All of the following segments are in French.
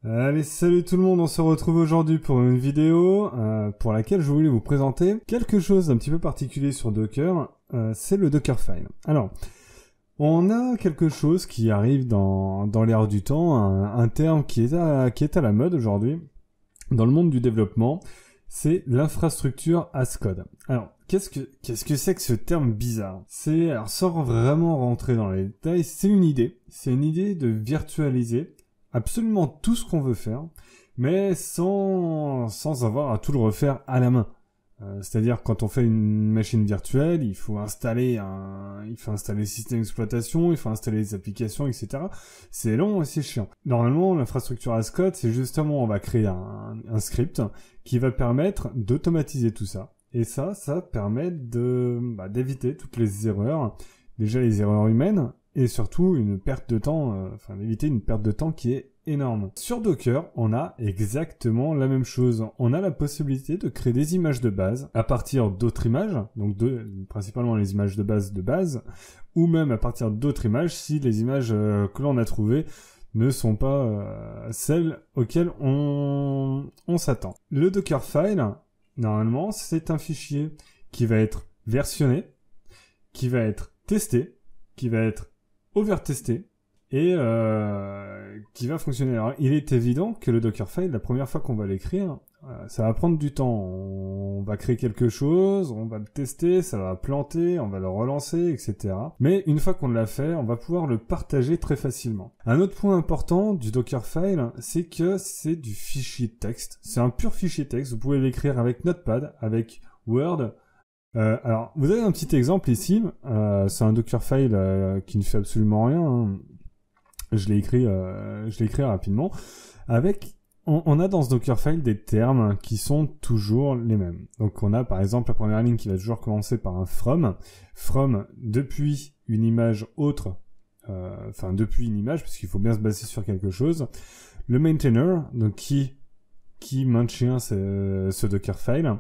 Allez, salut tout le monde, on se retrouve aujourd'hui pour une vidéo pour laquelle je voulais vous présenter quelque chose d'un petit peu particulier sur Docker, c'est le Dockerfile. Alors, on a quelque chose qui arrive dans l'air du temps, un terme qui est à la mode aujourd'hui dans le monde du développement, c'est l'infrastructure as code. Alors, qu'est-ce que c'est que ce terme bizarre? Alors, sans vraiment rentrer dans les détails, c'est une idée de virtualiser absolument tout ce qu'on veut faire, mais sans avoir à tout le refaire à la main. C'est-à-dire quand on fait une machine virtuelle, il faut installer le système d'exploitation, il faut installer les applications, etc. C'est long et c'est chiant. Normalement, l'infrastructure as code, c'est justement, on va créer un script qui va permettre d'automatiser tout ça. Et ça permet d'éviter toutes les erreurs, déjà les erreurs humaines, et surtout une perte de temps, d'éviter une perte de temps qui est énorme. Sur Docker, on a exactement la même chose. On a la possibilité de créer des images de base à partir d'autres images, donc principalement les images de base, ou même à partir d'autres images si les images que l'on a trouvées ne sont pas celles auxquelles on s'attend. Le Dockerfile, normalement, c'est un fichier qui va être versionné, qui va être testé, qui va être overtesté et qui va fonctionner. Alors, il est évident que le Dockerfile, la première fois qu'on va l'écrire, ça va prendre du temps. On va créer quelque chose, on va le tester, ça va planter, on va le relancer, etc. Mais une fois qu'on l'a fait, on va pouvoir le partager très facilement. Un autre point important du Dockerfile, c'est que c'est du fichier texte. C'est un pur fichier texte. Vous pouvez l'écrire avec Notepad, avec Word. Alors, vous avez un petit exemple ici. C'est un Dockerfile qui ne fait absolument rien. Hein. Je l'ai écrit rapidement. On a dans ce Dockerfile des termes qui sont toujours les mêmes. Donc, on a par exemple la première ligne qui va toujours commencer par un from. From depuis une image autre. Depuis une image, parce qu'il faut bien se baser sur quelque chose. Le maintainer, donc qui maintient ce Dockerfile.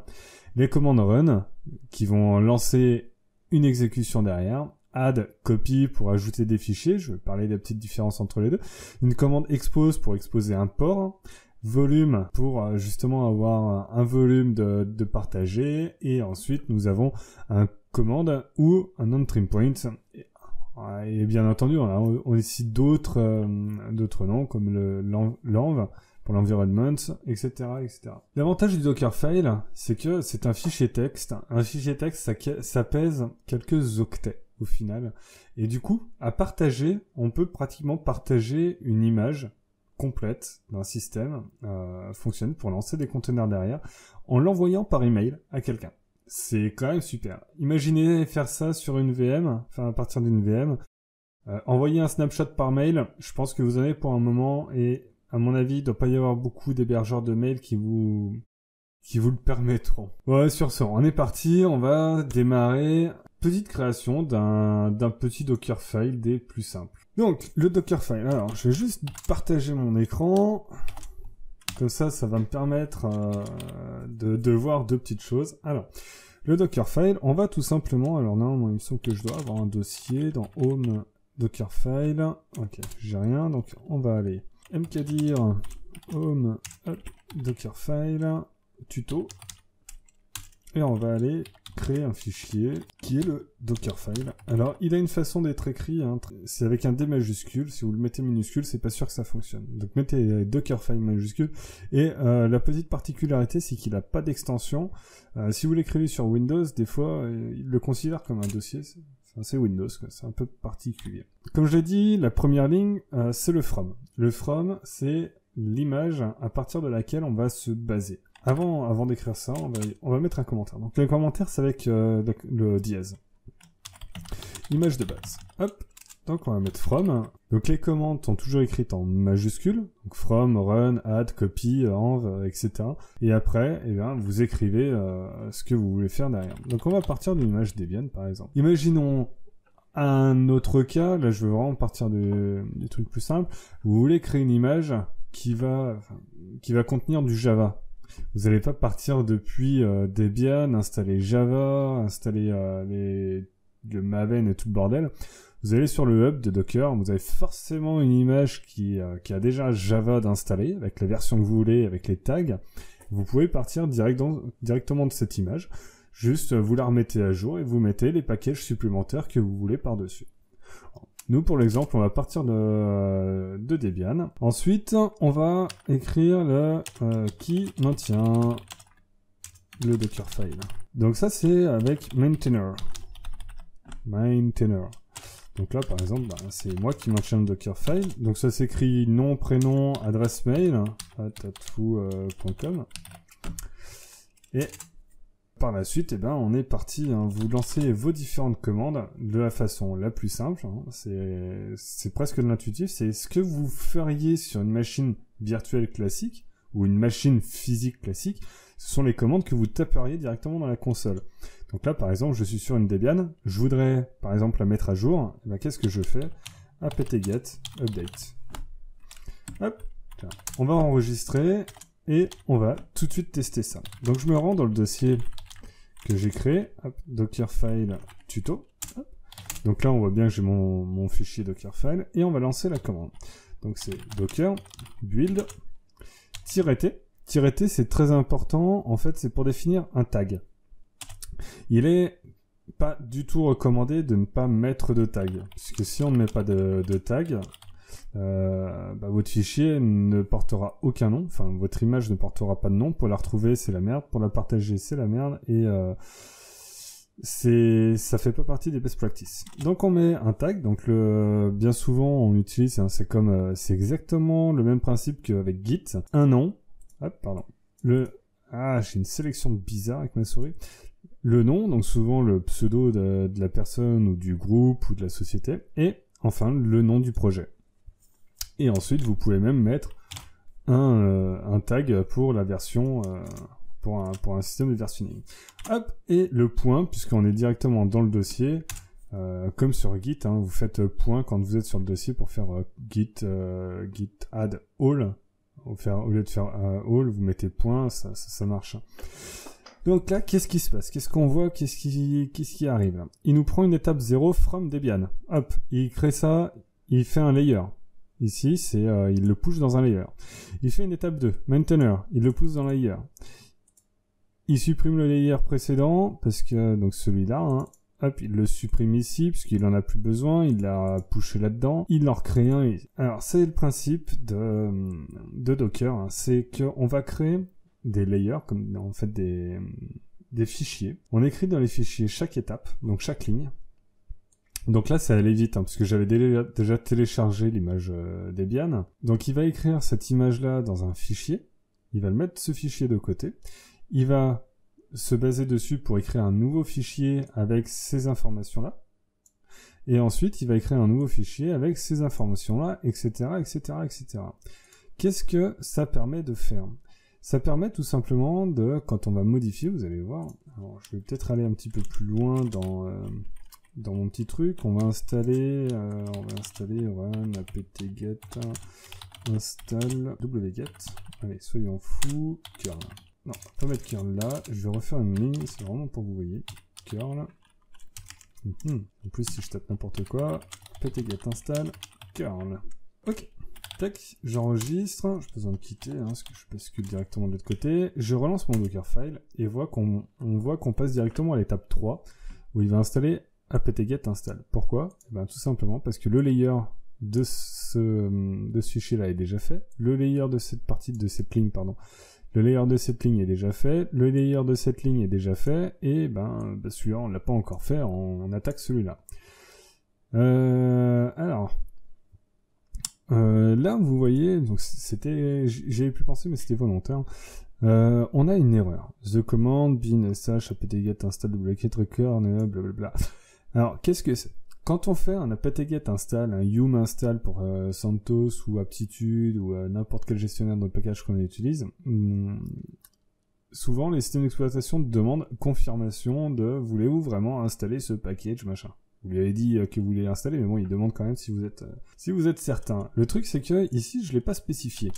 Les commandes run, qui vont lancer une exécution derrière. Add, copy pour ajouter des fichiers. Je vais parler des petites différences entre les deux. Une commande expose pour exposer un port. Volume pour justement avoir un volume de partager. Et ensuite, nous avons un commande ou un on-trim point. Et bien entendu, on a ici d'autres noms comme le l'env pour l'environment, etc., etc. L'avantage du Dockerfile, c'est que c'est un fichier texte. Un fichier texte, ça pèse quelques octets au final. Et du coup, à partager, on peut pratiquement partager une image complète d'un système fonctionne pour lancer des conteneurs derrière en l'envoyant par email à quelqu'un. C'est quand même super. Imaginez faire ça sur une VM, à partir d'une VM. Envoyer un snapshot par mail, je pense que vous en avez pour un moment et à mon avis, il doit pas y avoir beaucoup d'hébergeurs de mail qui vous le permettront. Ouais, sur ce, on est parti, on va démarrer. Petite création d'un petit Dockerfile des plus simples. Donc, le Dockerfile. Alors, je vais juste partager mon écran. Comme ça va me permettre de voir deux petites choses. Alors, le Dockerfile, on va tout simplement... Alors, normalement, il me semble que je dois avoir un dossier dans Home Dockerfile. Ok, j'ai rien, donc on va aller... mkdir home Dockerfile tuto et on va aller créer un fichier qui est le Dockerfile. Alors il a une façon d'être écrit, hein, c'est avec un D majuscule. Si vous le mettez minuscule, c'est pas sûr que ça fonctionne. Donc mettez Dockerfile majuscule. Et la petite particularité, c'est qu'il n'a pas d'extension. Si vous l'écrivez sur Windows, des fois il le considère comme un dossier. C'est Windows, c'est un peu particulier. Comme je l'ai dit, la première ligne, c'est le from. Le from, c'est l'image à partir de laquelle on va se baser. Avant d'écrire ça, on va mettre un commentaire. Donc le commentaire, c'est avec le dièse. Image de base. Hop. Donc on va mettre from. Donc les commandes sont toujours écrites en majuscules. Donc from, run, add, copy, env, etc. Et après, eh bien, vous écrivez ce que vous voulez faire derrière. Donc on va partir d'une image Debian par exemple. Imaginons un autre cas. Là je veux vraiment partir du truc plus simple. Vous voulez créer une image qui va contenir du Java. Vous n'allez pas partir depuis Debian, installer Java, installer le Maven et tout le bordel. Vous allez sur le hub de Docker, vous avez forcément une image qui a déjà Java d'installer, avec la version que vous voulez, avec les tags. Vous pouvez partir directement de cette image. Juste, vous la remettez à jour et vous mettez les packages supplémentaires que vous voulez par-dessus. Nous, pour l'exemple, on va partir de Debian. Ensuite, on va écrire le qui maintient le Dockerfile. Donc ça, c'est avec maintainer. Maintainer. Donc là, par exemple, c'est moi qui maintiens le Dockerfile. Donc ça s'écrit nom, prénom, adresse mail, @tatfoo.com. Et par la suite, on est parti. Vous lancez vos différentes commandes de la façon la plus simple. C'est presque de l'intuitif. C'est ce que vous feriez sur une machine virtuelle classique ou une machine physique classique. Ce sont les commandes que vous taperiez directement dans la console. Donc là, par exemple, je suis sur une Debian. Je voudrais, par exemple, la mettre à jour. Qu'est-ce que je fais? apt-get update. Hop. On va enregistrer et on va tout de suite tester ça. Donc je me rends dans le dossier que j'ai créé, Dockerfile tuto. Hop. Donc là, on voit bien que j'ai mon fichier Dockerfile et on va lancer la commande. Donc c'est docker build -t. -t, c'est très important. En fait, c'est pour définir un tag. Il est pas du tout recommandé de ne pas mettre de tag, puisque si on ne met pas de tag, votre fichier ne portera aucun nom, enfin votre image ne portera pas de nom. Pour la retrouver, c'est la merde. Pour la partager, c'est la merde. Et ça fait pas partie des best practices. Donc on met un tag. Donc bien souvent on utilise, c'est exactement le même principe qu'avec Git. Un nom. Hop, pardon. J'ai une sélection bizarre avec ma souris. Le nom, donc souvent le pseudo de la personne ou du groupe ou de la société. Et enfin le nom du projet. Et ensuite, vous pouvez même mettre un tag pour la version, pour un système de versionning. Hop, et le point, puisqu'on est directement dans le dossier, comme sur Git, vous faites point quand vous êtes sur le dossier pour faire git add all. Au lieu de faire all, vous mettez point, ça marche. Donc là, qu'est-ce qui se passe? Qu'est-ce qu'on voit? Qu'est-ce qui arrive là? Il nous prend une étape 0 from Debian. Hop, il crée ça, il fait un layer. Ici, il le push dans un layer. Il fait une étape 2, maintainer, il le pousse dans le layer. Il supprime le layer précédent, parce que, donc celui-là, hop, il le supprime ici, puisqu'il en a plus besoin, il l'a pushé là-dedans, il en recrée un. Alors, c'est le principe de Docker, c'est qu'on va créer des layers, comme en fait des fichiers. On écrit dans les fichiers chaque étape, donc chaque ligne. Donc là, ça allait vite, parce que j'avais déjà téléchargé l'image Debian. Donc il va écrire cette image-là dans un fichier. Il va le mettre ce fichier de côté. Il va se baser dessus pour écrire un nouveau fichier avec ces informations-là. Et ensuite, il va écrire un nouveau fichier avec ces informations-là, etc., etc., etc. Qu'est-ce que ça permet de faire? Ça permet tout simplement de, quand on va modifier, vous allez voir, alors je vais peut-être aller un petit peu plus loin dans mon petit truc, on va installer run apt-get install wget. Allez, soyons fous, curl. Non, on va pas mettre curl là, je vais refaire une ligne, c'est vraiment pour que vous voyez. Curl. En plus, si je tape n'importe quoi, apt-get install curl. Ok. Tac, j'enregistre, j'ai besoin de quitter, parce que je bascule directement de l'autre côté. Je relance mon Dockerfile et on voit qu'on passe directement à l'étape 3, où il va installer apt-get install. Pourquoi? Tout simplement parce que le layer de ce fichier-là est déjà fait, le layer de cette ligne, le layer de cette ligne est déjà fait, le layer de cette ligne est déjà fait, et celui-là on l'a pas encore fait, on attaque celui-là. Là vous voyez, donc j'avais pu penser mais c'était volontaire. On a une erreur. The command bin sh apt-get install wget record blablabla. Alors qu'est-ce que c'est? Quand on fait un apt-get install, un yum install pour CentOS ou Aptitude ou n'importe quel gestionnaire de package qu'on utilise, souvent les systèmes d'exploitation demandent confirmation de voulez-vous vraiment installer ce package machin. Vous lui avez dit que vous voulez l'installer, mais bon, il demande quand même si vous êtes certain. Le truc, c'est que ici, je l'ai pas spécifié.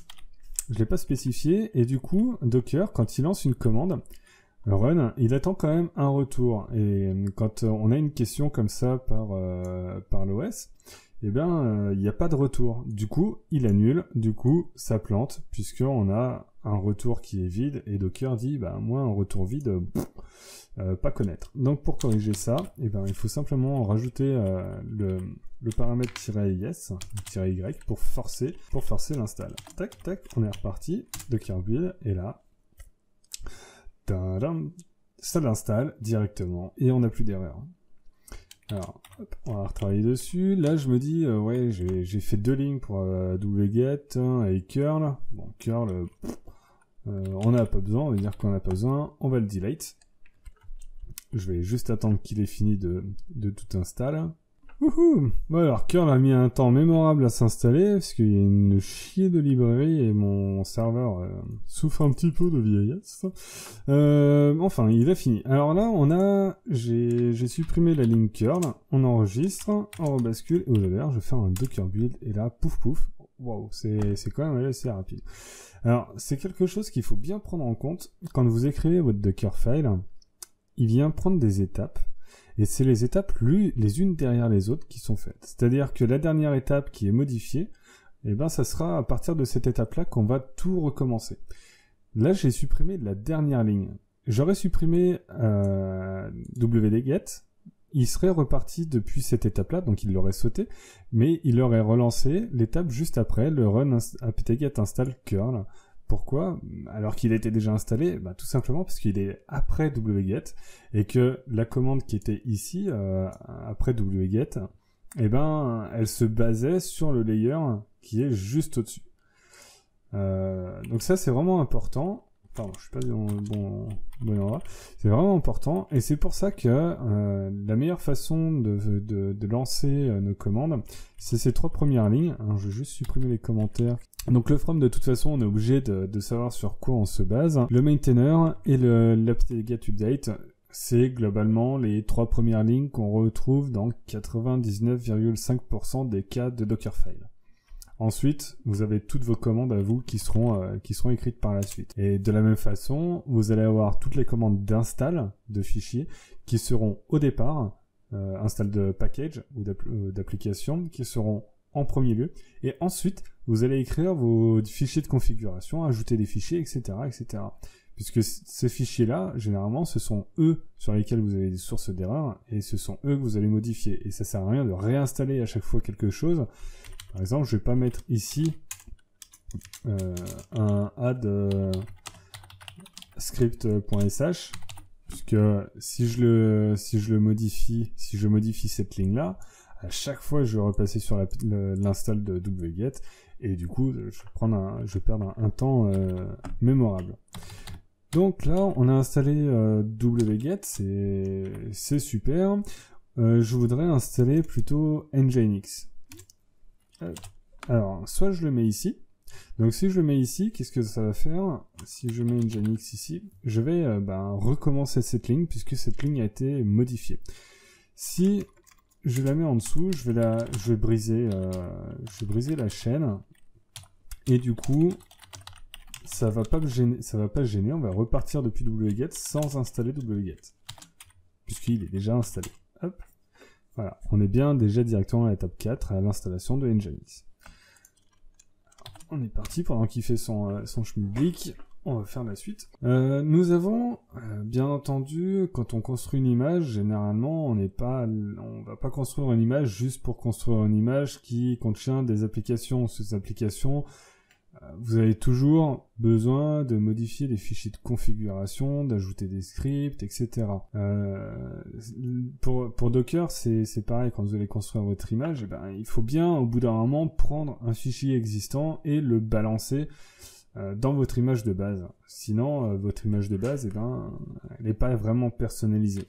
Et du coup, Docker, quand il lance une commande, run, il attend quand même un retour. Et quand on a une question comme ça par l'OS, eh bien, il n'y a pas de retour. Du coup, il annule, du coup, ça plante, puisqu'on a un retour qui est vide, et Docker dit, bah, moi, un retour vide, pas connaître. Donc, pour corriger ça, eh ben, il faut simplement rajouter le paramètre -is, -y, pour forcer l'install. Tac, tac, on est reparti, Docker build, et là, tadam, ça l'installe directement, et on n'a plus d'erreur. Alors, hop, on va retravailler dessus. Là, je me dis, ouais, j'ai fait 2 lignes pour wget et curl. Bon, curl, on n'a pas besoin, on va dire qu'on n'a pas besoin. On va le delete. Je vais juste attendre qu'il ait fini de tout installer. Wouhou! Bon alors, curl a mis un temps mémorable à s'installer, parce qu'il y a une chier de librairie et mon serveur souffre un petit peu de vieillesse. Enfin, il a fini. Alors là, j'ai supprimé la ligne curl, on enregistre, on rebascule, et vous allez voir, je vais faire un docker build, et là, pouf pouf, waouh, c'est quand même assez rapide. Alors, c'est quelque chose qu'il faut bien prendre en compte. Quand vous écrivez votre Dockerfile, il vient prendre des étapes, et c'est les étapes les unes derrière les autres qui sont faites. C'est-à-dire que la dernière étape qui est modifiée, eh ben, ça sera à partir de cette étape-là qu'on va tout recommencer. Là, j'ai supprimé la dernière ligne. J'aurais supprimé wget, il serait reparti depuis cette étape-là, donc il l'aurait sauté, mais il aurait relancé l'étape juste après, le run apt-get install curl. Pourquoi? Alors qu'il était déjà installé, bah, tout simplement parce qu'il est après wget, et que la commande qui était ici, après wget, eh ben, elle se basait sur le layer qui est juste au-dessus. Donc ça, c'est vraiment important. Pardon, je suis pas dans le bon endroit. C'est vraiment important, et c'est pour ça que la meilleure façon de lancer nos commandes, c'est ces 3 premières lignes. Alors, je vais juste supprimer les commentaires. Donc le from, de toute façon, on est obligé de savoir sur quoi on se base. Le maintainer et l'apt-get update, c'est globalement les 3 premières lignes qu'on retrouve dans 99,5% des cas de Dockerfile. Ensuite, vous avez toutes vos commandes à vous qui seront écrites par la suite. Et de la même façon, vous allez avoir toutes les commandes d'install de fichiers qui seront au départ, install de package ou d'application, qui seront en premier lieu. Et ensuite, vous allez écrire vos fichiers de configuration, ajouter des fichiers, etc., etc. Puisque ces fichiers-là, généralement, ce sont eux sur lesquels vous avez des sources d'erreurs, et ce sont eux que vous allez modifier. Et ça sert à rien de réinstaller à chaque fois quelque chose. Par exemple, je vais pas mettre ici un add script.sh, puisque si je modifie cette ligne-là, à chaque fois je vais repasser sur l'install de wget, et du coup je vais perdre un temps mémorable. Donc là, on a installé wget, c'est super. Je voudrais installer plutôt nginx. Alors, soit je le mets ici. Donc si je le mets ici, qu'est-ce que ça va faire? Si je mets nginx ici, je vais recommencer cette ligne, puisque cette ligne a été modifiée. Si je la mets en dessous, je vais briser la chaîne, et du coup, ça va pas gêner, on va repartir depuis wget sans installer wget, puisqu'il est déjà installé. Hop. Voilà, on est bien déjà directement à l'étape 4, à l'installation de nginx. On est parti, pendant qu'il fait son schmilblick, on va faire la suite. Nous avons, bien entendu, quand on construit une image, généralement, on va pas construire une image juste pour construire une image qui contient des applications. Ces applications, vous avez toujours besoin de modifier les fichiers de configuration, d'ajouter des scripts, etc. Pour Docker, c'est pareil, quand vous allez construire votre image, il faut bien, au bout d'un moment, prendre un fichier existant et le balancer dans votre image de base. Sinon, votre image de base, elle n'est pas vraiment personnalisée.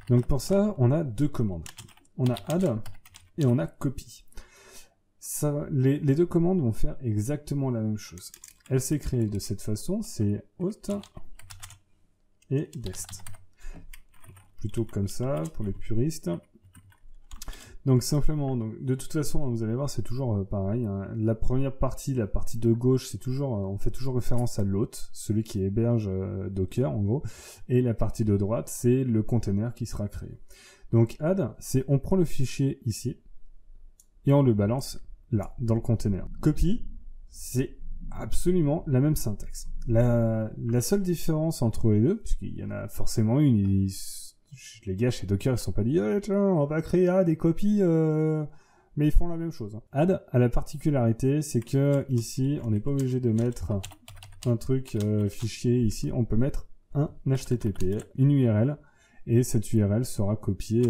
Donc pour ça, on a 2 commandes. On a add et on a copy. Les 2 commandes vont faire exactement la même chose. Elles s'écrivent de cette façon, c'est host et dest. Plutôt comme ça, pour les puristes. Donc simplement, donc, de toute façon, vous allez voir, c'est toujours pareil. Hein. La première partie, la partie de gauche, c'est toujours, on fait toujours référence à l'hôte, celui qui héberge Docker en gros. Et la partie de droite, c'est le container qui sera créé. Donc add, c'est on prend le fichier ici et on le balance là, dans le container. Copy, c'est absolument la même syntaxe. La seule différence entre les deux, puisqu'il y en a forcément une, les gars chez Docker ils se sont pas dit tiens, on va créer add et copy, mais ils font la même chose. Hein. Add a la particularité, c'est que ici on n'est pas obligé de mettre un truc fichier ici, on peut mettre un HTTP, une URL, et cette URL sera copiée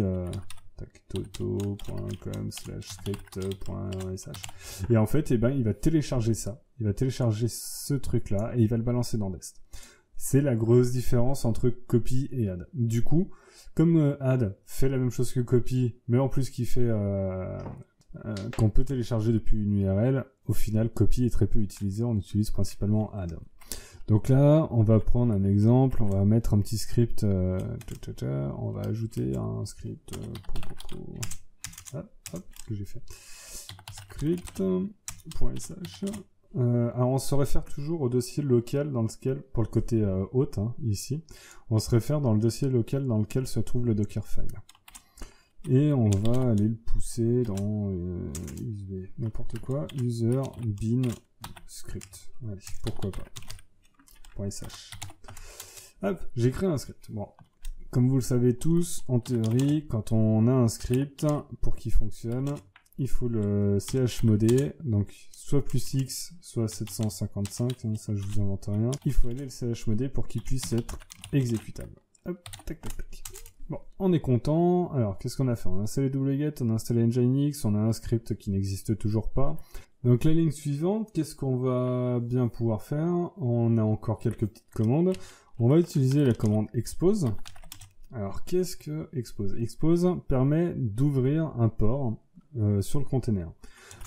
toto.com/script.sh. Et en fait, eh ben, il va télécharger ça. Il va télécharger ce truc-là et il va le balancer dans Dest. C'est la grosse différence entre copy et add. Du coup, comme add fait la même chose que copy, mais en plus qui fait qu'on peut télécharger depuis une URL, au final, copy est très peu utilisé. On utilise principalement add. Donc là, on va prendre un exemple, on va mettre un petit script, on va ajouter un script, que j'ai fait, script.sh, alors on se réfère toujours au dossier local dans lequel, pour le côté hôte, hein, ici, on se réfère dans le dossier local dans lequel se trouve le Dockerfile. Et on va aller le pousser dans n'importe quoi, user bin script, allez, pourquoi pas. .sh. Hop, j'ai créé un script. Bon, comme vous le savez tous, en théorie, quand on a un script, pour qu'il fonctionne, il faut le chmodder, donc soit +X, soit 755, hein, ça je vous invente rien. Il faut aller le chmodder pour qu'il puisse être exécutable. Hop, tac, tac, tac. Bon, on est content. Alors, qu'est-ce qu'on a fait? On a installé wget, on a installé Nginx, on a un script qui n'existe toujours pas. Donc la ligne suivante, qu'est-ce qu'on va bien pouvoir faire? On a encore quelques petites commandes. On va utiliser la commande expose. Alors qu'est-ce que expose? Expose permet d'ouvrir un port sur le container.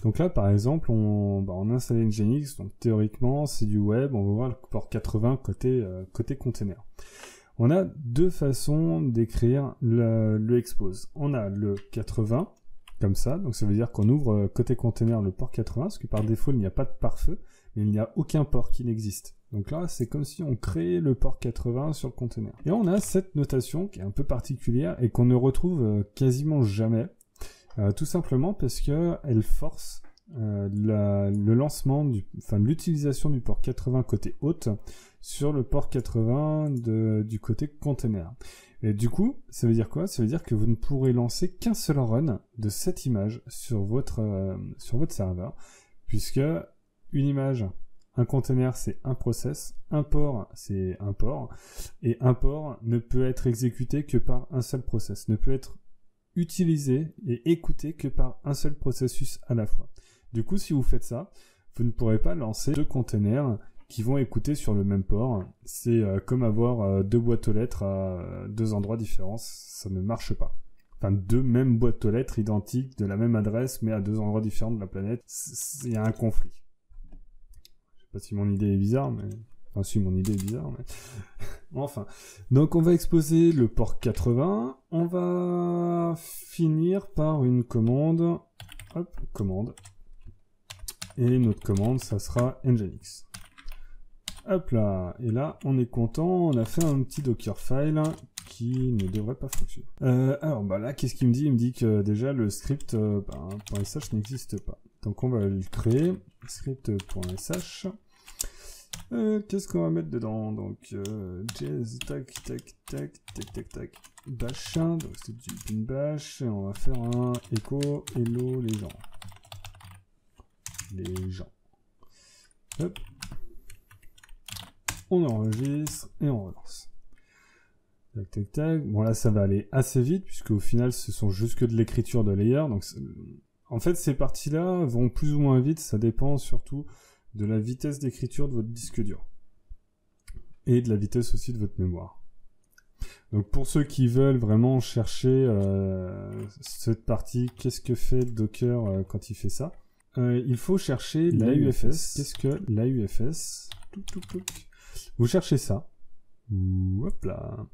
Donc là par exemple, on a installé Nginx, donc théoriquement c'est du web, on va voir le port 80 côté container. On a deux façons d'écrire le expose. On a le 80, comme ça, donc ça veut dire qu'on ouvre côté container le port 80, parce que par défaut il n'y a pas de pare-feu, mais il n'y a aucun port qui n'existe. Donc là c'est comme si on créait le port 80 sur le container. Et on a cette notation qui est un peu particulière et qu'on ne retrouve quasiment jamais, tout simplement parce que elle force le lancement, l'utilisation du port 80 côté hôte sur le port 80 du côté container. Et du coup, ça veut dire quoi? Ça veut dire que vous ne pourrez lancer qu'un seul run de cette image sur votre serveur, puisque une image, un container, c'est un process, un port, c'est un port, et un port ne peut être exécuté que par un seul process, ne peut être utilisé et écouté que par un seul processus à la fois. Du coup, si vous faites ça, vous ne pourrez pas lancer deux containers qui vont écouter sur le même port. C'est comme avoir deux boîtes aux lettres à deux endroits différents, ça ne marche pas. Enfin, deux mêmes boîtes aux lettres identiques, de la même adresse, mais à deux endroits différents de la planète, il y a un conflit. Je sais pas si mon idée est bizarre, mais... Enfin, si, mon idée est bizarre, mais... Enfin. Donc, on va exposer le port 80. On va finir par une commande. Hop, commande. Et notre commande, ça sera Nginx. Hop là, et là, on est content, on a fait un petit Dockerfile qui ne devrait pas fonctionner. Alors, bah là, qu'est-ce qu'il me dit? Il me dit que déjà, le script .sh n'existe pas. Donc, on va le créer, script.sh. Qu'est-ce qu'on va mettre dedans? Donc, jazz, tac, tac, tac, tac, tac, tac, bash, donc c'est du bin bash, et on va faire un echo, hello les gens. Les gens. Hop. On enregistre et on relance. Tac, tac, tac. Bon, là, ça va aller assez vite, puisque au final, ce sont juste que de l'écriture de layer. Donc, en fait, ces parties-là vont plus ou moins vite. Ça dépend surtout de la vitesse d'écriture de votre disque dur. Et de la vitesse aussi de votre mémoire. Donc, pour ceux qui veulent vraiment chercher cette partie, qu'est-ce que fait Docker quand il fait ça? Il faut chercher l'AUFS. Qu'est-ce que l'AUFS? Vous cherchez ça. Hop là.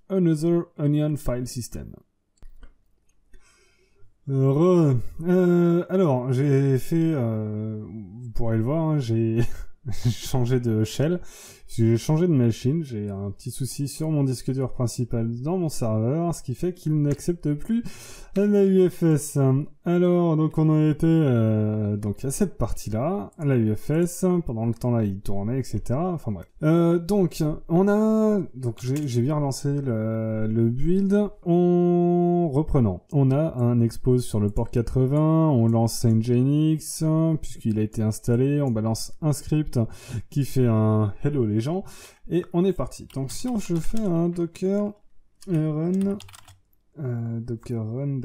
Another Onion File System. Alors, j'ai fait, vous pourrez le voir, hein, j'ai changé de shell, j'ai changé de machine, j'ai un petit souci sur mon disque dur principal dans mon serveur, ce qui fait qu'il n'accepte plus la UFS. Alors, donc on en était donc à cette partie-là, la UFS, pendant le temps là il tournait, etc. Enfin bref. Donc, j'ai bien relancé le build. En reprenant, on a un expose sur le port 80, on lance Nginx, puisqu'il a été installé, on balance un script qui fait un hello les gens, et on est parti. Donc si je fais un docker run, docker run,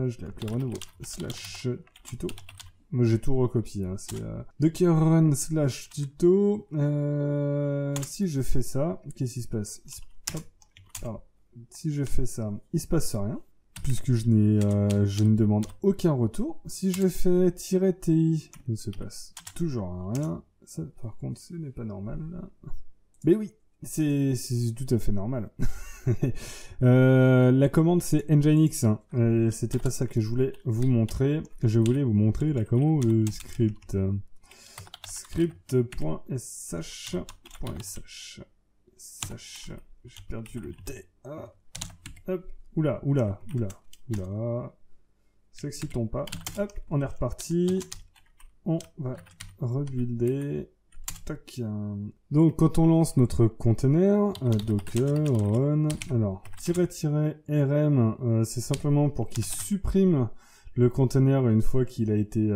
je l'ai appelé renouveau, / tuto. Moi j'ai tout recopié, hein, c'est docker run / tuto. Si je fais ça, qu'est-ce qui se passe? Pardon. Si je fais ça, il se passe rien, puisque je ne demande aucun retour. Si je fais -ti, il ne se passe toujours rien. Ça, par contre, ce n'est pas normal, là. Mais oui, c'est tout à fait normal. La commande, c'est Nginx. Hein. C'était pas ça que je voulais vous montrer. Je voulais vous montrer la commande, le script. Script.sh. J'ai perdu le T. Ah. Hop. Oula. S'excitons pas. Hop, on est reparti. On va rebuilder. Tac. Donc, quand on lance notre container, docker run, alors, -rm, c'est simplement pour qu'il supprime le container une fois qu'il a été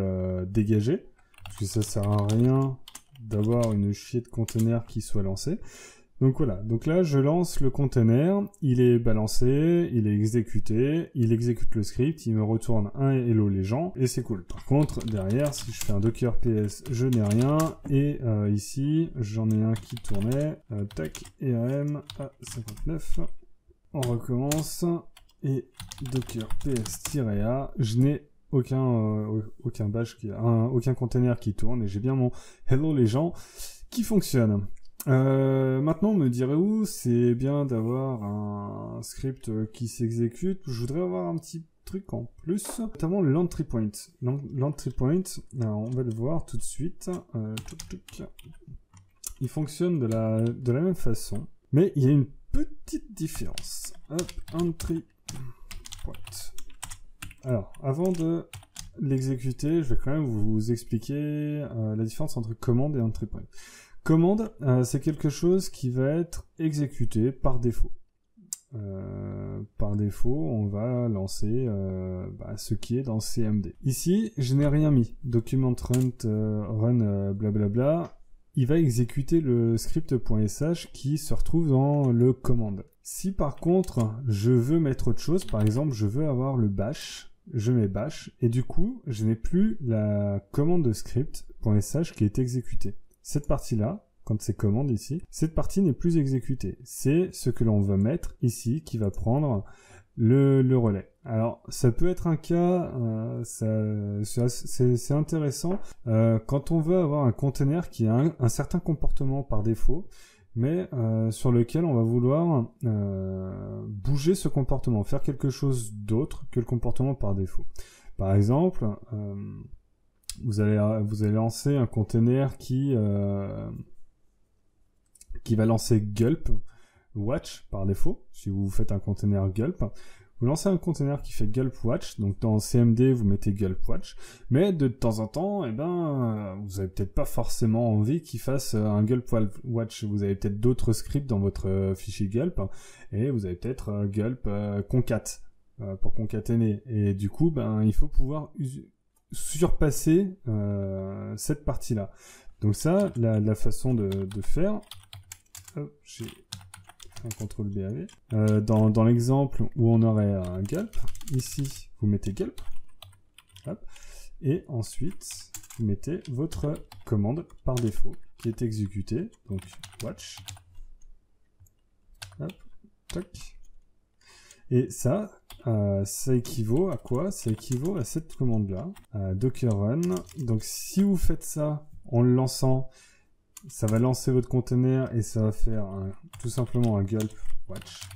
dégagé. Parce que ça sert à rien d'avoir une chier de container qui soit lancée. Donc voilà, donc là je lance le container, il est balancé, il est exécuté, il exécute le script, il me retourne un hello les gens, et c'est cool. Par contre, derrière, si je fais un docker ps, je n'ai rien, et ici, j'en ai un qui tournait, tac, rm à 59, on recommence, et docker ps-a, je n'ai aucun bash, aucun container qui tourne, et j'ai bien mon hello les gens qui fonctionne. Maintenant, on me dirait où c'est bien d'avoir un script qui s'exécute. Je voudrais avoir un petit truc en plus, notamment l'entry point. L'entry point, on va le voir tout de suite. Il fonctionne de la même façon, mais il y a une petite différence. Hop, entry point. Alors, avant de l'exécuter, je vais quand même vous expliquer la différence entre commande et entry point. Commande, c'est quelque chose qui va être exécuté par défaut. Par défaut, on va lancer ce qui est dans CMD. Ici, je n'ai rien mis. Document run blablabla. Il va exécuter le script.sh qui se retrouve dans le commande. Si par contre, je veux mettre autre chose, par exemple, je veux avoir le bash, je mets bash, et du coup, je n'ai plus la commande de script.sh qui est exécutée. Cette partie-là, quand c'est commande ici, cette partie n'est plus exécutée. C'est ce que l'on va mettre ici qui va prendre le relais. Alors, ça peut être un cas, c'est intéressant, quand on veut avoir un container qui a un certain comportement par défaut, mais sur lequel on va vouloir bouger ce comportement, faire quelque chose d'autre que le comportement par défaut. Par exemple, vous allez lancer un container qui va lancer gulp watch par défaut. Si vous faites un container gulp, vous lancez un container qui fait gulp watch. Donc dans CMD vous mettez gulp watch, mais de temps en temps, vous avez peut-être pas forcément envie qu'il fasse un gulp watch. Vous avez peut-être d'autres scripts dans votre fichier gulp, et vous avez peut-être gulp concat pour concaténer. Et du coup, il faut pouvoir surpasser cette partie-là. Donc ça, la façon de faire, j'ai un CTRL BAV. Dans l'exemple où on aurait un gulp, ici vous mettez gulp, hop, et ensuite vous mettez votre commande par défaut qui est exécutée, donc watch, hop, toc, et ça équivaut à quoi? Ça équivaut à cette commande-là, docker run. Donc si vous faites ça en le lançant, ça va lancer votre container et ça va faire tout simplement un gulp watch.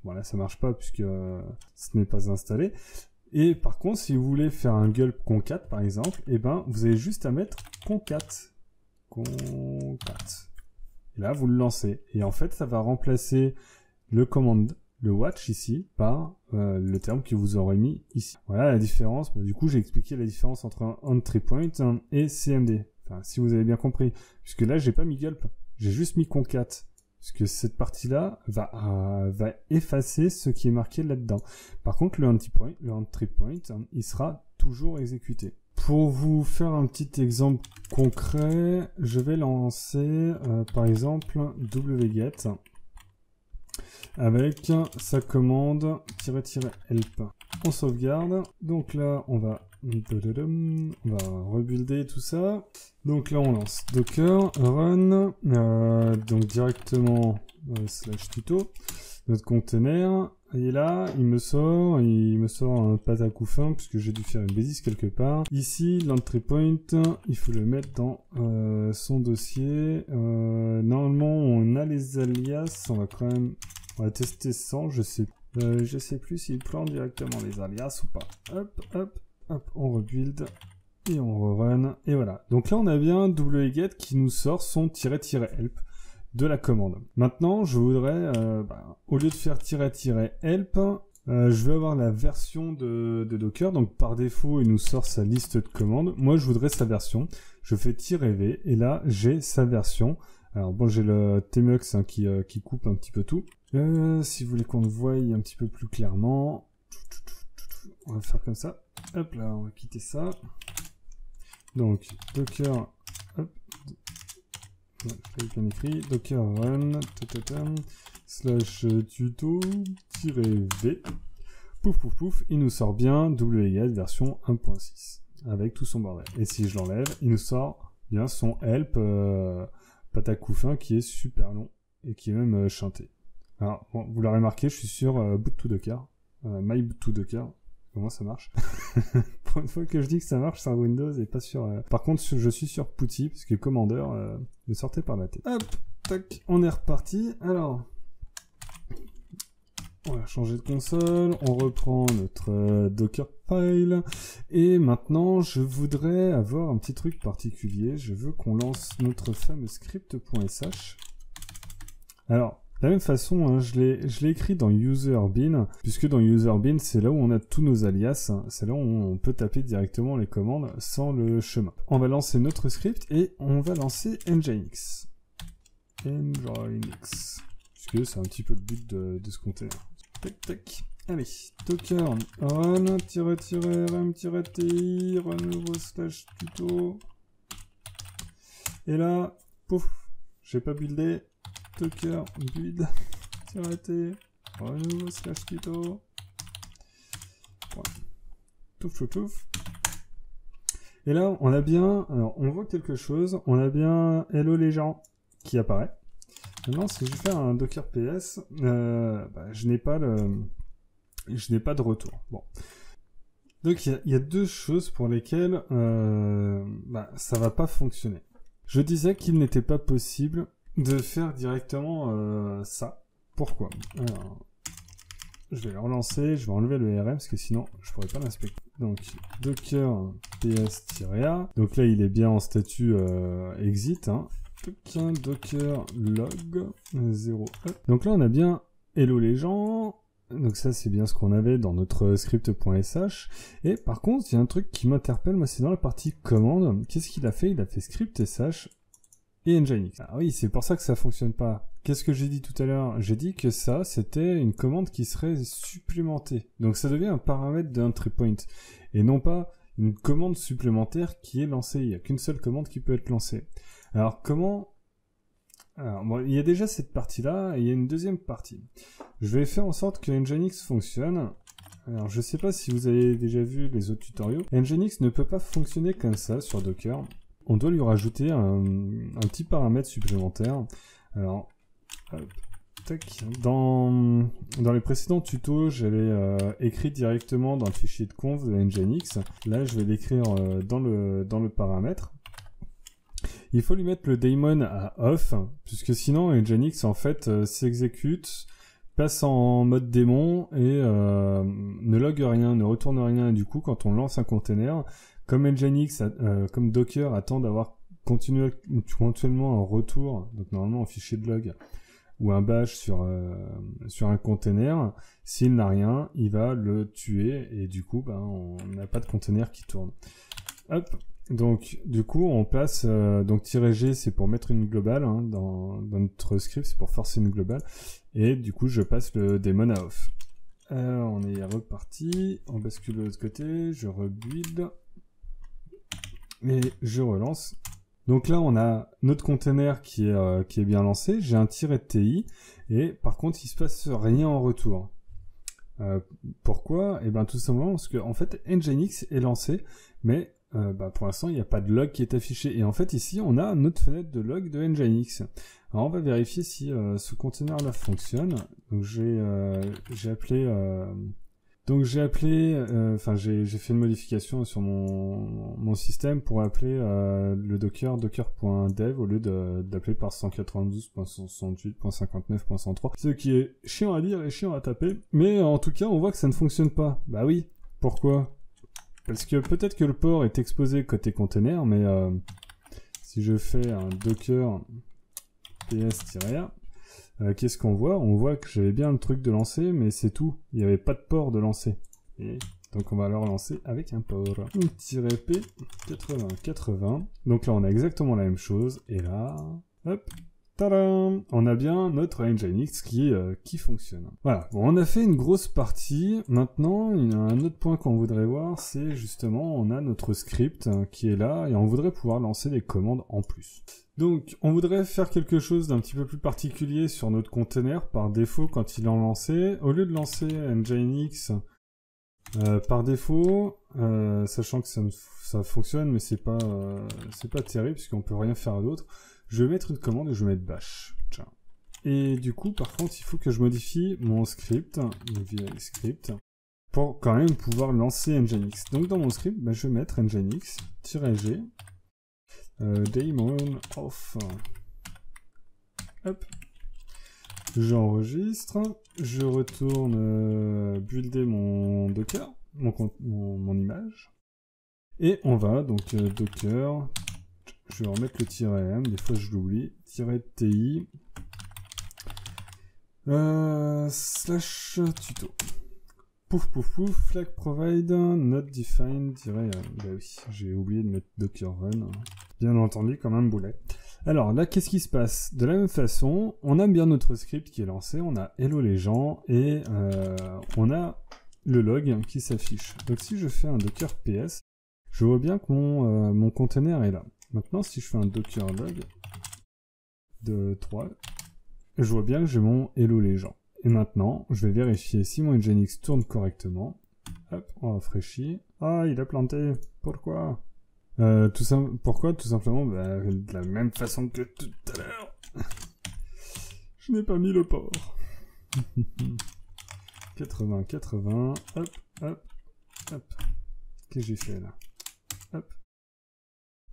Voilà, ça marche pas puisque ce n'est pas installé. Et par contre, si vous voulez faire un gulp concat par exemple, et ben vous avez juste à mettre concat. Concat. Et là, vous le lancez. Et en fait, ça va remplacer le command, le watch ici, par le terme que vous aurez mis ici. Voilà la différence. Bon, du coup, j'ai expliqué la différence entre un entry point et CMD. Enfin, si vous avez bien compris. Puisque là, j'ai pas mis gulp. J'ai juste mis concat. Puisque cette partie-là va effacer ce qui est marqué là-dedans. Par contre, le entry point, il sera toujours exécuté. Pour vous faire un petit exemple concret, je vais lancer par exemple wget avec sa commande "-help". On sauvegarde. Donc là, on va rebuilder tout ça. Donc là, on lance docker run, donc directement /tuto, notre container. Et là, il me sort un patacoufin puisque j'ai dû faire une bêtise quelque part. Ici, l'entry point, il faut le mettre dans son dossier. Normalement, on a les alias. On va tester sans. Je sais plus s'il plante directement les alias ou pas. Hop, on rebuild et on rerun. Et voilà. Donc là, on a bien wget qui nous sort son "-help". De la commande. Maintenant, je voudrais, au lieu de faire "-help", je veux avoir la version de Docker. Donc par défaut, il nous sort sa liste de commandes. Moi, je voudrais sa version. Je fais "-v" et là, j'ai sa version. Alors bon, j'ai le tmux qui coupe un petit peu tout. Si vous voulez qu'on le voie un petit peu plus clairement, on va faire comme ça. Hop là, on va quitter ça. Donc Docker, hop. Bien écrit, docker run /tuto-v, pouf, il nous sort bien wget version 1.6 avec tout son bordel. Et si je l'enlève, il nous sort bien son help patacoufin qui est super long et qui est même chanté. Alors, bon, vous l'aurez remarqué, je suis sur boot2docker, my-boot2docker. Comment ça marche? Pour une fois que je dis que ça marche sur Windows et pas sur... Par contre, je suis sur Putty, parce que Commander me sortait par la tête. Hop, tac, on est reparti. Alors, on va changer de console, on reprend notre Dockerfile, et maintenant, je voudrais avoir un petit truc particulier. Je veux qu'on lance notre fameux script.sh. Alors, de la même façon, hein, je l'ai écrit dans user-bin, puisque dans user-bin, c'est là où on a tous nos alias, hein, c'est là où on peut taper directement les commandes sans le chemin. On va lancer notre script et on va lancer nginx. Puisque c'est un petit peu le but de ce container. Tac. Allez, docker run-rm-ti, renouveau /tuto. Et là, pouf, j'ai pas buildé. Docker build -t renouveau /tuto. Touf. Et là, on a bien, alors on voit quelque chose, on a bien hello les gens qui apparaît. Maintenant, si je fais un docker ps, je n'ai pas de retour. Bon. Donc il y a deux choses pour lesquelles ça va pas fonctionner. Je disais qu'il n'était pas possible de faire directement ça. Pourquoi? Alors, je vais le relancer, je vais enlever le RM parce que sinon je pourrais pas l'inspecter. Donc docker ps-a. Donc là il est bien en statut exit. Hein. Docker log 0. Donc là on a bien hello les gens. Donc ça c'est bien ce qu'on avait dans notre script.sh. Et par contre il y a un truc qui m'interpelle, moi c'est dans la partie commande. Qu'est-ce qu'il a fait? Il a fait script sh et nginx. Ah oui, c'est pour ça que ça fonctionne pas. Qu'est-ce que j'ai dit tout à l'heure? J'ai dit que ça, c'était une commande qui serait supplémentée. Donc ça devient un paramètre d'entry point. Et non pas une commande supplémentaire qui est lancée. Il n'y a qu'une seule commande qui peut être lancée. Alors comment... Alors, bon, il y a déjà cette partie-là, et il y a une deuxième partie. Je vais faire en sorte que nginx fonctionne. Alors je sais pas si vous avez déjà vu les autres tutoriaux. Nginx ne peut pas fonctionner comme ça sur Docker. On doit lui rajouter un petit paramètre supplémentaire. Alors, hop, tac. Dans les précédents tutos, j'avais écrit directement dans le fichier de conf de nginx. Là, je vais l'écrire dans le paramètre. Il faut lui mettre le daemon à off, puisque sinon nginx en fait s'exécute passe en mode démon et ne log rien, ne retourne rien. Et du coup, quand on lance un container, comme Nginx, comme Docker attend d'avoir continuellement un retour, donc normalement un fichier de log ou un bash sur un container, s'il n'a rien, il va le tuer et du coup, on n'a pas de container qui tourne. Hop. Donc, du coup, on passe, donc -g, c'est pour mettre une globale, hein, dans notre script, c'est pour forcer une globale, et du coup, je passe le daemon à off. On est reparti, on bascule de l'autre côté, je rebuild, et je relance. Donc là, on a notre container qui est bien lancé, j'ai un -ti, et par contre, il se passe rien en retour. Pourquoi? Eh bien, tout simplement parce que, en fait, Nginx est lancé, mais pour l'instant, il n'y a pas de log qui est affiché. Et en fait, ici, on a notre fenêtre de log de Nginx. Alors, on va vérifier si ce container-là fonctionne. Donc, j'ai appelé... j'ai fait une modification sur mon système pour appeler le docker.dev au lieu d'appeler par 192.168.59.103. Ce qui est chiant à lire et chiant à taper. Mais en tout cas, on voit que ça ne fonctionne pas. Bah oui. Pourquoi? Parce que peut-être que le port est exposé côté container, mais si je fais un docker ps-a, qu'est-ce qu'on voit? On voit que j'avais bien le truc de lancer, mais c'est tout. Il n'y avait pas de port de lancer. Et donc on va le relancer avec un port. -p 8080. Donc là on a exactement la même chose. Et là, hop, tadam, on a bien notre Nginx qui fonctionne. Voilà, bon, on a fait une grosse partie. Maintenant, il y a un autre point qu'on voudrait voir, c'est justement, on a notre script qui est là, et on voudrait pouvoir lancer des commandes en plus. Donc, on voudrait faire quelque chose d'un petit peu plus particulier sur notre container. Par défaut, quand il est lancé, au lieu de lancer Nginx par défaut, sachant que ça fonctionne, mais c'est pas terrible, puisqu'on peut rien faire d'autre, je vais mettre une commande et je vais mettre bash. Tiens. Et du coup, par contre, il faut que je modifie mon script, via script, pour quand même pouvoir lancer Nginx. Donc dans mon script, je vais mettre Nginx-g daemon off. Hop. J'enregistre, je retourne builder mon docker, mon image, et on va donc docker. Je vais remettre le -m, des fois je l'oublie, -ti, /tuto. Pouf pouf pouf, flag provide, not defined, bah oui, j'ai oublié de mettre docker run, bien entendu comme un boulet. Alors là, qu'est-ce qui se passe? De la même façon, on a bien notre script qui est lancé, on a hello les gens, et on a le log qui s'affiche. Donc si je fais un docker ps, je vois bien que mon container est là. Maintenant, si je fais un docker log de 3, je vois bien que j'ai mon hello les gens. Et maintenant, je vais vérifier si mon Nginx tourne correctement. Hop, on rafraîchit. Ah, il a planté. Pourquoi? Pourquoi? Tout simplement, de la même façon que tout à l'heure. Je n'ai pas mis le port. 80, hop, hop, hop. Qu'est-ce que j'ai fait là? Hop.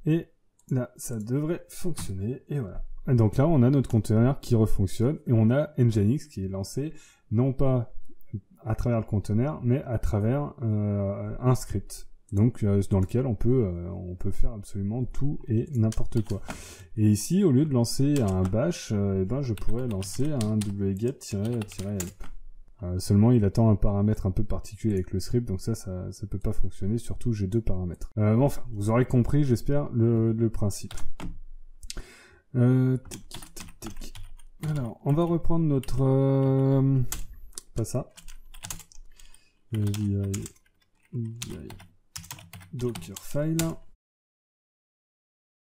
Et là, ça devrait fonctionner, et voilà. Et donc là, on a notre conteneur qui refonctionne, et on a Nginx qui est lancé, non pas à travers le conteneur, mais à travers un script. Donc, dans lequel on peut faire absolument tout et n'importe quoi. Et ici, au lieu de lancer un bash, je pourrais lancer un wget-help. Seulement, il attend un paramètre un peu particulier avec le script, donc ça peut pas fonctionner, surtout j'ai deux paramètres. Enfin, vous aurez compris, j'espère, le principe. Alors, on va reprendre notre... pas ça. Dockerfile.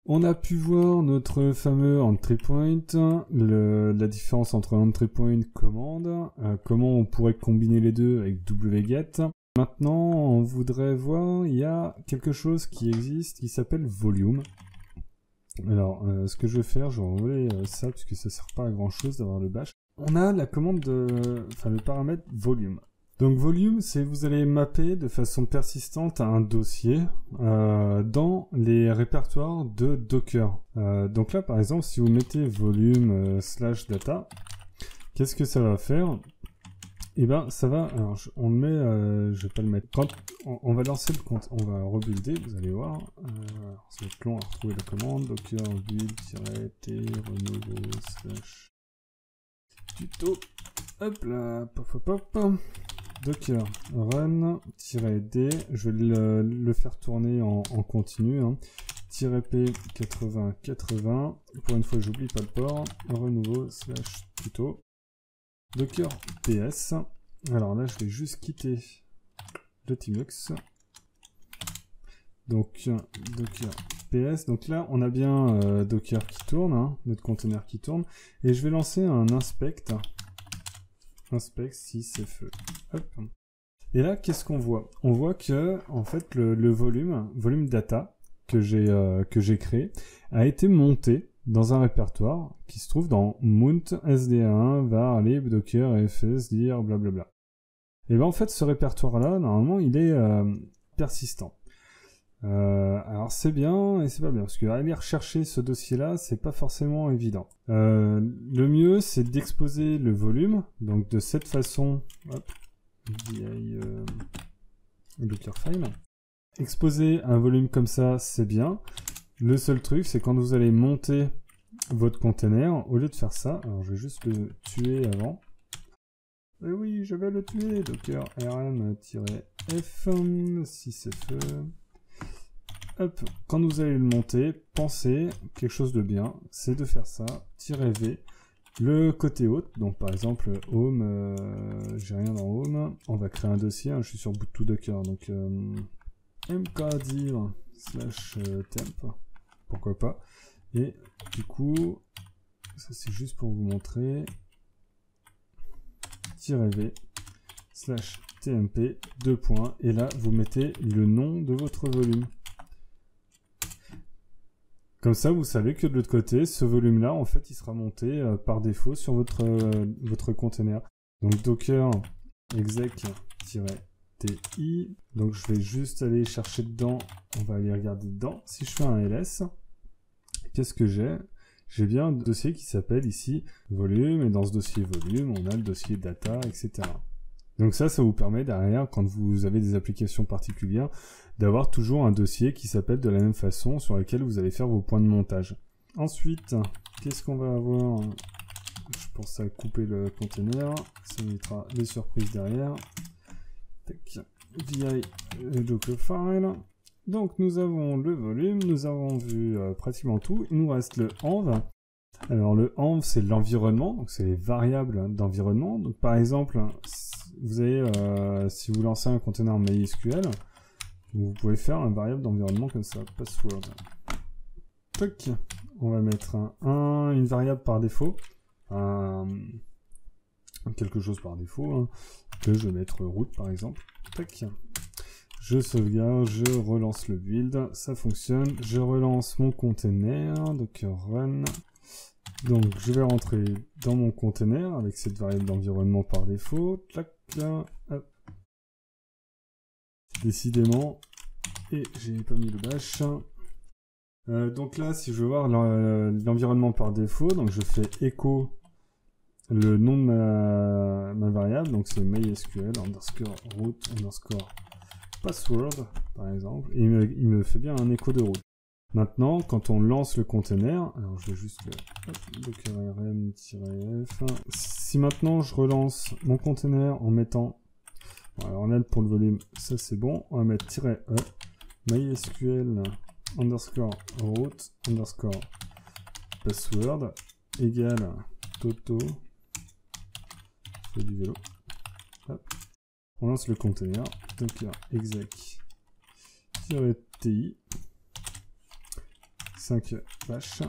On a pu voir notre fameux entry point, la différence entre entry point et commande, comment on pourrait combiner les deux avec wget. Maintenant, on voudrait voir, il y a quelque chose qui existe qui s'appelle volume. Alors, ce que je vais faire, je vais enlever ça puisque ça sert pas à grand chose d'avoir le bash. On a la commande le paramètre volume. Donc volume, c'est vous allez mapper de façon persistante à un dossier dans les répertoires de Docker. Donc là, par exemple, si vous mettez volume /data, qu'est-ce que ça va faire? et ben ça va. Alors on le met, je vais pas le mettre. Quand on va lancer le compte, on va rebuilder, vous allez voir. Ça va être long à retrouver la commande. Docker build-t renouveau slash tuto. Hop là, pop pop pop. Docker run-d, je vais le faire tourner en continu. Hein. -p 8080. Pour une fois, j'oublie pas le port. Renouveau slash tuto. Docker ps. Alors là, je vais juste quitter le Tmux. Donc, Docker ps. Donc là, on a bien Docker qui tourne, hein, notre conteneur qui tourne. Et je vais lancer un inspect. Inspect sysfs. Hop. Et là, qu'est-ce qu'on voit? On voit que, en fait, le volume data que j'ai créé a été monté dans un répertoire qui se trouve dans mount sd1 var lib docker fs dir blablabla. Et bien en fait ce répertoire là normalement il est persistant. Alors c'est bien et c'est pas bien parce que aller rechercher ce dossier là c'est pas forcément évident. Le mieux c'est d'exposer le volume donc de cette façon. Hop, Dockerfile. Exposer un volume comme ça, c'est bien. Le seul truc, c'est quand vous allez monter votre container, au lieu de faire ça, alors je vais juste le tuer avant. Et oui, je vais le tuer. Docker rm-f sysfs. Hop, quand vous allez le monter, pensez quelque chose de bien, c'est de faire ça, -v, le côté haut, donc par exemple home, j'ai rien dans home, on va créer un dossier, hein, je suis sur boot2 docker, donc mkdir slash temp, pourquoi pas, et du coup, ça c'est juste pour vous montrer, -v slash tmp, 2 points, et là vous mettez le nom de votre volume. Comme ça, vous savez que de l'autre côté, ce volume-là, en fait, il sera monté par défaut sur votre container. Donc docker exec-ti. Donc je vais juste aller chercher dedans. On va aller regarder dedans. Si je fais un ls, qu'est-ce que j'ai? J'ai bien un dossier qui s'appelle ici volume. Et dans ce dossier volume, on a le dossier data, etc. Donc ça vous permet derrière, quand vous avez des applications particulières, d'avoir toujours un dossier qui s'appelle de la même façon, sur lequel vous allez faire vos points de montage. Ensuite, qu'est-ce qu'on va avoir? Je pense à couper le container, ça mettra des surprises derrière. Tac. VI Dockerfile. Donc nous avons le volume, nous avons vu pratiquement tout. Il nous reste le env. Alors le env, c'est l'environnement, donc c'est les variables d'environnement. Donc par exemple, vous avez, si vous lancez un conteneur MySQL, vous pouvez faire une variable d'environnement comme ça, password. Tac. On va mettre une variable par défaut, quelque chose par défaut, hein, que je vais mettre root par exemple. Tac. Je sauvegarde, je relance le build, ça fonctionne. Je relance mon container, docker run. Donc je vais rentrer dans mon container avec cette variable d'environnement par défaut. Tac, là, hop. Décidément, et j'ai pas mis le bash. Donc là, si je veux voir l'environnement par défaut, donc je fais echo le nom de ma variable, donc c'est mysql underscore root underscore password par exemple, et il me fait bien un écho de root. Maintenant, quand on lance le container, alors je vais juste le docker rm-f. Si maintenant je relance mon container en mettant, bon, alors là pour le volume, ça c'est bon, on va mettre -e, mysql underscore root underscore password égale toto, je fais du vélo, hop. On lance le container, docker exec-ti 5 bash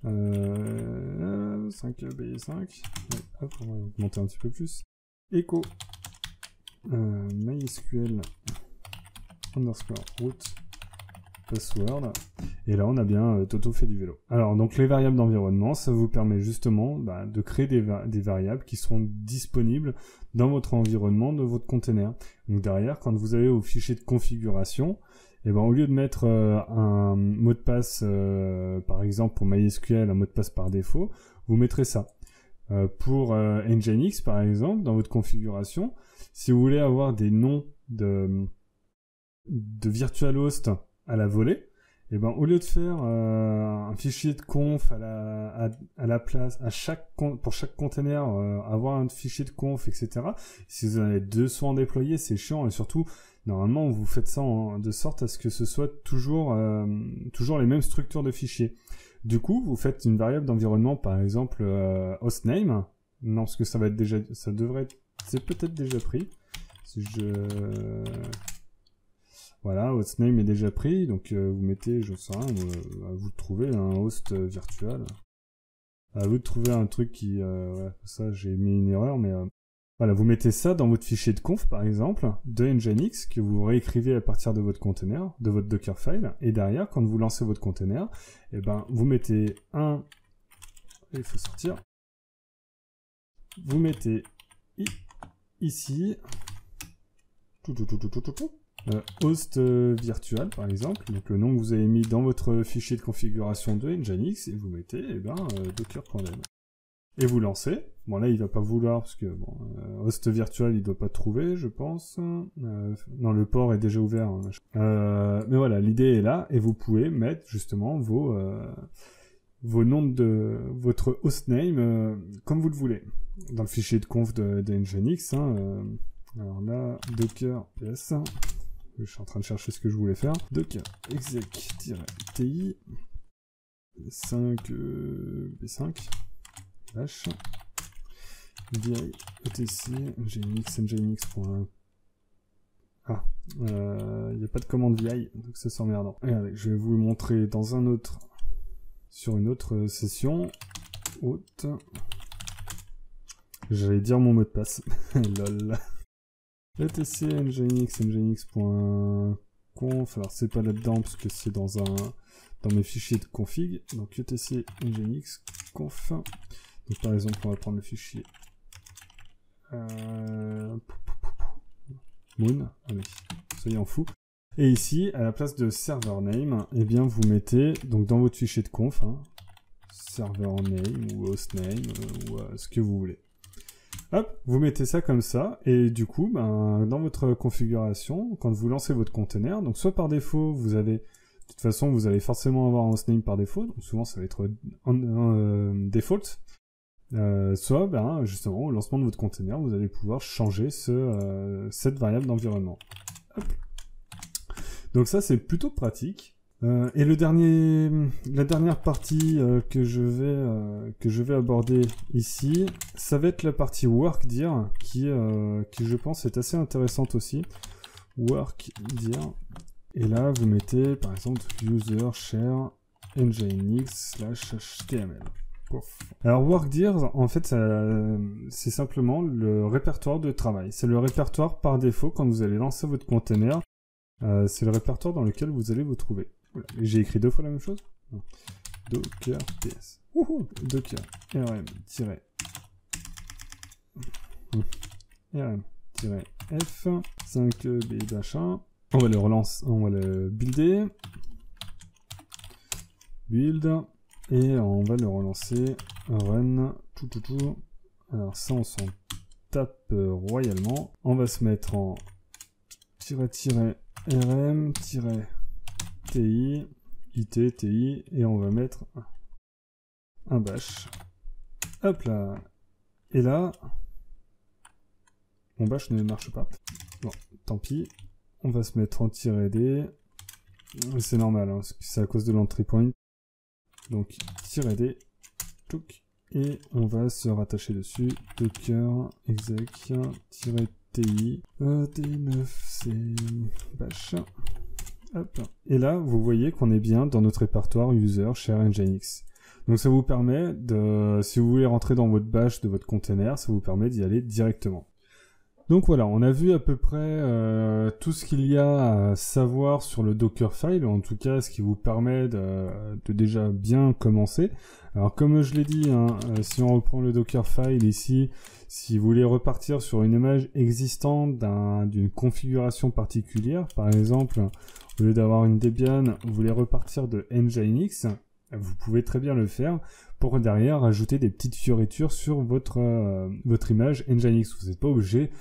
5b5, hop, on va augmenter un petit peu plus, echo mysql underscore root password, et là on a bien Toto fait du vélo. Alors donc les variables d'environnement, ça vous permet justement de créer des variables qui seront disponibles dans votre environnement de votre container. Donc derrière, quand vous allez au fichier de configuration, et ben au lieu de mettre un mot de passe, par exemple pour MySQL, un mot de passe par défaut, vous mettrez ça. pour Nginx par exemple, dans votre configuration, si vous voulez avoir des noms de virtualhost à la volée, et ben au lieu de faire un fichier de conf à la place, pour chaque container, avoir un fichier de conf, etc. Si vous en avez 200 déployés, c'est chiant, et surtout, normalement, vous faites ça de sorte à ce que ce soit toujours les mêmes structures de fichiers. Du coup, vous faites une variable d'environnement, par exemple hostname. Non, parce que ça devrait être, c'est peut-être déjà pris. Si je Voilà, hostname est déjà pris, donc vous mettez, je sais rien, à vous de trouver un host virtual. À vous de trouver un truc qui... ouais, ça, j'ai mis une erreur, mais... voilà, vous mettez ça dans votre fichier de conf, par exemple, de Nginx, que vous réécrivez à partir de votre container, de votre Dockerfile, et derrière, quand vous lancez votre container, eh ben, vous mettez un... Il faut sortir. Vous mettez ici... host virtual par exemple, donc le nom que vous avez mis dans votre fichier de configuration de Nginx, et vous mettez docker.dem. Et vous lancez. Bon là il va pas vouloir parce que bon, host virtual il doit pas trouver je pense. Non, le port est déjà ouvert. Hein. Mais voilà, l'idée est là, et vous pouvez mettre justement vos noms de votre hostname comme vous le voulez. Dans le fichier de conf de Nginx, hein, alors là, docker ps, je suis en train de chercher ce que je voulais faire, docker exec-ti 5 b5 slash vi etc nginx. Ah, il n'y a pas de commande vi, donc c'est emmerdant. Regardez, je vais vous le montrer dans sur une autre session. Haute. J'allais dire mon mot de passe. Lol. etc nginx.conf, alors c'est pas là-dedans parce que c'est dans mes fichiers de config, donc etc nginx.conf. Donc par exemple on va prendre le fichier moon, allez, soyons fous. Et ici, à la place de server name, eh bien vous mettez donc dans votre fichier de conf, hein, server name ou hostname ou ce que vous voulez. Hop, vous mettez ça comme ça, et du coup, ben, dans votre configuration, quand vous lancez votre container, donc soit par défaut, vous avez, de toute façon, vous allez forcément avoir un hostname par défaut, donc souvent ça va être default, soit, ben, justement, au lancement de votre container, vous allez pouvoir changer cette variable d'environnement. Donc ça, c'est plutôt pratique. Et la dernière partie que je vais aborder ici, ça va être la partie workdir qui je pense est assez intéressante aussi. Workdir. Et là, vous mettez par exemple user share nginx/html. Alors workdir, en fait, c'est simplement le répertoire de travail. C'est le répertoire par défaut quand vous allez lancer votre container. C'est le répertoire dans lequel vous allez vous trouver. J'ai écrit 2 fois la même chose. Non. Docker ps. Docker rm-f 5b-1. On va le relancer, on va le builder. Build. Et on va le relancer. Run. Alors ça on s'en tape royalement. On va se mettre en rm-ti, ti, et on va mettre un bash. Hop là. Et là, mon bash ne marche pas. Bon, tant pis. On va se mettre en -d. C'est normal, hein, c'est à cause de l'entry point. Donc, -d, et on va se rattacher dessus. Docker exec-ti d9c bash. Hop. Et là, vous voyez qu'on est bien dans notre répertoire user share nginx. Donc ça vous permet de, si vous voulez rentrer dans votre bash de votre container, ça vous permet d'y aller directement. Donc voilà, on a vu à peu près tout ce qu'il y a à savoir sur le Dockerfile, en tout cas ce qui vous permet de déjà bien commencer. Alors comme je l'ai dit, hein, si on reprend le Dockerfile ici, si vous voulez repartir sur une image existante d'une configuration particulière, par exemple, au lieu d'avoir une Debian, vous voulez repartir de Nginx, vous pouvez très bien le faire pour derrière rajouter des petites fioritures sur votre image Nginx. Vous n'êtes pas obligé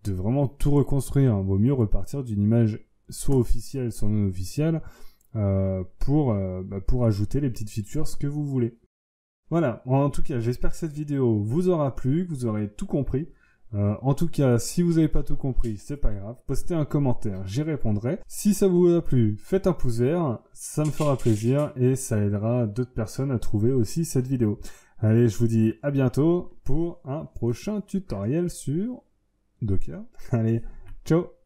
de vraiment tout reconstruire. Il vaut mieux repartir d'une image soit officielle, soit non officielle, pour ajouter les petites features ce que vous voulez. Voilà, en tout cas, j'espère que cette vidéo vous aura plu, que vous aurez tout compris. En tout cas, si vous n'avez pas tout compris, c'est pas grave, postez un commentaire, j'y répondrai. Si ça vous a plu, faites un pouce vert, ça me fera plaisir et ça aidera d'autres personnes à trouver aussi cette vidéo. Allez, je vous dis à bientôt pour un prochain tutoriel sur Docker. Allez, ciao!